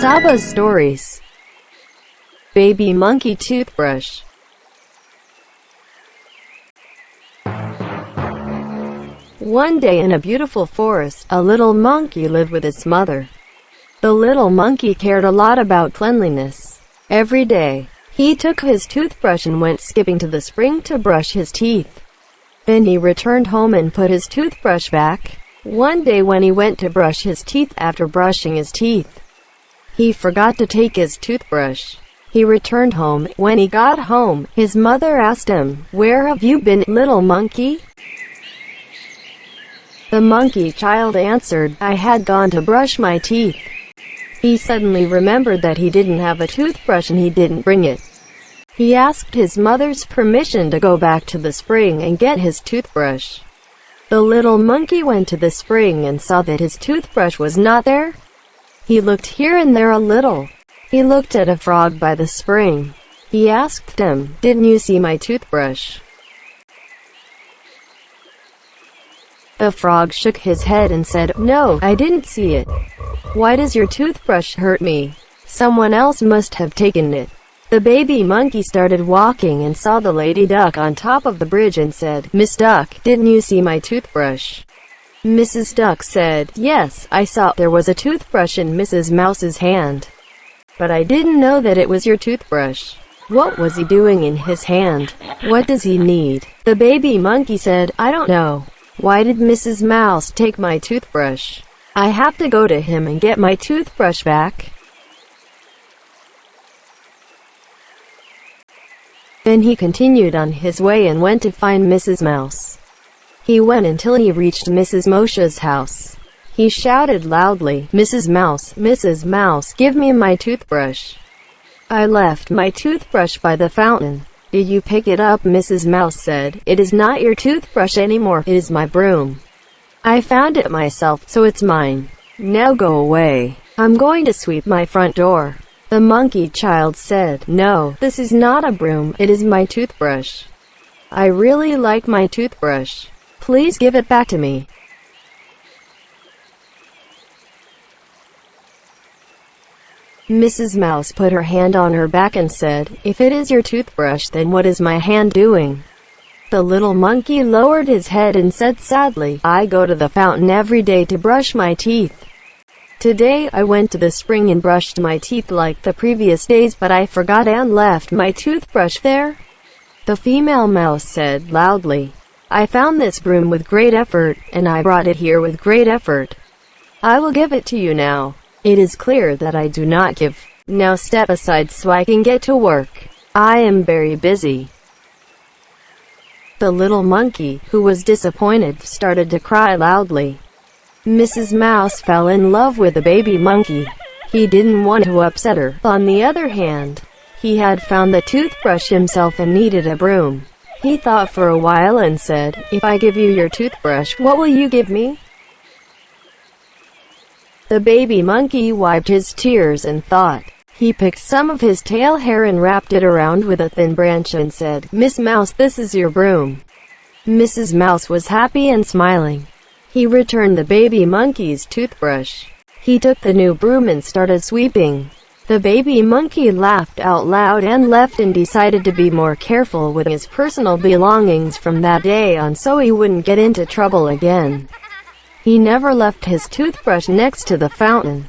Saba's stories. Baby monkey toothbrush. One day in a beautiful forest, a little monkey lived with its mother. The little monkey cared a lot about cleanliness. Every day, he took his toothbrush and went skipping to the spring to brush his teeth. Then he returned home and put his toothbrush back. One day when he went to brush his teeth after brushing his teeth, he forgot to take his toothbrush. He returned home. When he got home, his mother asked him, "Where have you been, little monkey?" The monkey child answered, "I had gone to brush my teeth." He suddenly remembered that he didn't have a toothbrush and he didn't bring it. He asked his mother's permission to go back to the spring and get his toothbrush. The little monkey went to the spring and saw that his toothbrush was not there. He looked here and there a little. He looked at a frog by the spring. He asked him, "Didn't you see my toothbrush?" The frog shook his head and said, "No, I didn't see it." "Why does your toothbrush hurt me? Someone else must have taken it." The baby monkey started walking and saw the lady duck on top of the bridge and said, "Miss Duck, didn't you see my toothbrush?" Mrs. Duck said, "Yes, I saw there was a toothbrush in Mrs. Mouse's hand. But I didn't know that it was your toothbrush." "What was he doing in his hand? What does he need?" The baby monkey said, "I don't know. Why did Mrs. Mouse take my toothbrush? I have to go to him and get my toothbrush back." Then he continued on his way and went to find Mrs. Mouse. He went until he reached Mrs. Mouse's house. He shouted loudly, Mrs. Mouse, give me my toothbrush. I left my toothbrush by the fountain." "Did you pick it up?" Mrs. Mouse said. "It is not your toothbrush anymore, it is my broom. I found it myself, so it's mine. Now go away. I'm going to sweep my front door." The monkey child said, "No, this is not a broom, it is my toothbrush. I really like my toothbrush. Please give it back to me." Mrs. Mouse put her hand on her back and said, "If it is your toothbrush, then what is my hand doing?" The little monkey lowered his head and said sadly, "I go to the fountain every day to brush my teeth. Today I went to the spring and brushed my teeth like the previous days, but I forgot and left my toothbrush there." The female mouse said loudly, "I found this broom with great effort, and I brought it here with great effort. I will give it to you now. It is clear that I do not give. Now step aside so I can get to work. I am very busy." The little monkey, who was disappointed, started to cry loudly. Mrs. Mouse fell in love with the baby monkey. He didn't want to upset her. On the other hand, he had found the toothbrush himself and needed a broom. He thought for a while and said, "If I give you your toothbrush, what will you give me?" The baby monkey wiped his tears and thought. He picked some of his tail hair and wrapped it around with a thin branch and said, "Miss Mouse, this is your broom." Mrs. Mouse was happy and smiling. He returned the baby monkey's toothbrush. He took the new broom and started sweeping. The baby monkey laughed out loud and left and decided to be more careful with his personal belongings from that day on so he wouldn't get into trouble again. He never left his toothbrush next to the fountain.